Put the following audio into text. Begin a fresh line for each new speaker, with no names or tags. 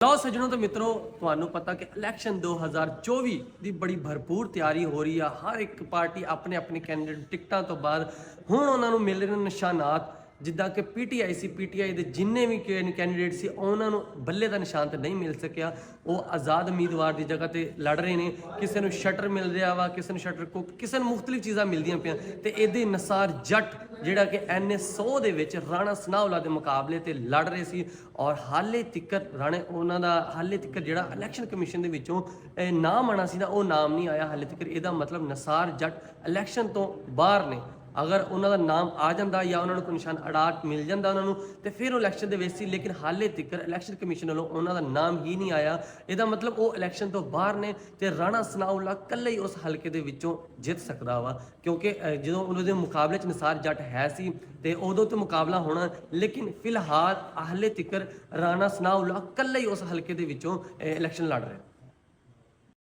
ਲਓ ਸੱਜਣੋ ਤੇ ਮਿੱਤਰੋ, ਤੁਹਾਨੂੰ ਪਤਾ ਕਿ ਇਲੈਕਸ਼ਨ 2024 ਦੀ ਬੜੀ ਭਰਪੂਰ ਤਿਆਰੀ ਹੋ ਰਹੀ ਆ। ਹਰ ਇੱਕ ਪਾਰਟੀ ਆਪਣੇ ਆਪਣੇ ਕੈਂਡੀਡੇਟ ਟਿਕਟਾਂ ਤੋਂ ਬਾਅਦ ਹੁਣ ਉਹਨਾਂ ਨੂੰ ਮਿਲ ਰਹੇ ਨੇ ਨਿਸ਼ਾਨਾਤ, ਜਿੱਦਾਂ ਕਿ ਪੀਟੀਆਈ ਸੀ। ਪੀਟੀਆਈ ਦੇ ਜਿੰਨੇ ਵੀ ਕੈਂਡੀਡੇਟ ਸੀ ਉਹਨਾਂ ਨੂੰ ਬੱਲੇ ਦਾ ਨਿਸ਼ਾਨ ਤਾਂ ਨਹੀਂ ਮਿਲ ਸਕਿਆ। ਉਹ ਆਜ਼ਾਦ ਉਮੀਦਵਾਰ ਦੀ ਜਗ੍ਹਾ ਤੇ ਲੜ ਰਹੇ ਨੇ। ਕਿਸੇ ਨੂੰ ਸ਼ਟਰ ਮਿਲ ਰਿਹਾ ਵਾ, ਕਿਸੇ ਨੂੰ ਸ਼ਟਰ ਕੁੱਕ, ਕਿਸੇ ਨੂੰ ਮੁxtਲਿਫ ਚੀਜ਼ਾਂ ਮਿਲਦੀਆਂ ਪਈਆਂ। ਤੇ ਇਹਦੇ ਨਸਾਰ ਜੱਟ ਜਿਹੜਾ ਕਿ NS100 ਦੇ ਵਿੱਚ ਰਾਣਾ ਸਨਾਉਲਾ ਦੇ ਮੁਕਾਬਲੇ ਤੇ ਲੜ ਰਹੇ ਸੀ, ਔਰ ਹਾਲੇ ਤਿੱਕਰ ਰਾਣੇ ਉਹਨਾਂ ਦਾ ਹਾਲੇ ਤਿੱਕਰ ਜਿਹੜਾ ਇਲੈਕਸ਼ਨ ਕਮਿਸ਼ਨ ਦੇ ਵਿੱਚੋਂ ਨਾਮ ਆਣਾ ਸੀ ਨਾ, ਉਹ ਨਾਮ ਨਹੀਂ ਆਇਆ ਹਾਲੇ ਤਿੱਕਰ। ਇਹਦਾ ਮਤਲਬ ਨਸਾਰ ਜੱਟ ਇਲੈਕਸ਼ਨ ਤੋਂ ਬਾਹਰ ਨੇ। ਅਗਰ ਉਹਨਾਂ ਦਾ ਨਾਮ ਆ ਜਾਂਦਾ ਜਾਂ ਉਹਨਾਂ ਨੂੰ ਕੋਈ ਨਿਸ਼ਾਨ ਅੜਾਟ ਮਿਲ ਜਾਂਦਾ ਉਹਨਾਂ ਨੂੰ, ਤੇ ਫਿਰ ਉਹ ਇਲੈਕਸ਼ਨ ਦੇ ਵਿੱਚ ਸੀ। ਲੇਕਿਨ ਹਾਲੇ ਤੱਕ ਇਲੈਕਸ਼ਨ ਕਮਿਸ਼ਨ ਵੱਲੋਂ ਉਹਨਾਂ ਦਾ ਨਾਮ ਹੀ ਨਹੀਂ ਆਇਆ। ਇਹਦਾ ਮਤਲਬ ਉਹ ਇਲੈਕਸ਼ਨ ਤੋਂ ਬਾਹਰ ਨੇ ਤੇ ਰਾਣਾ ਸਨਾਉਲਾ ਇਕੱਲੇ ਹੀ ਉਸ ਹਲਕੇ ਦੇ ਵਿੱਚੋਂ ਜਿੱਤ ਸਕਦਾ ਵਾ, ਕਿਉਂਕਿ ਜਦੋਂ ਉਹਨਾਂ ਦੇ ਮੁਕਾਬਲੇ 'ਚ ਨਸਾਰ ਜੱਟ ਹੈ ਸੀ ਤੇ ਉਦੋਂ ਤੋਂ ਮੁਕਾਬਲਾ ਹੋਣਾ। ਲੇਕਿਨ ਫਿਲਹਾਲ ਹਾਲੇ ਤੱਕ ਰਾਣਾ ਸਨਾਉਲਾ ਇਕੱਲੇ ਹੀ ਉਸ ਹਲਕੇ ਦੇ ਵਿੱਚੋਂ ਇਲੈਕਸ਼ਨ ਲੜ ਰਿਹਾ।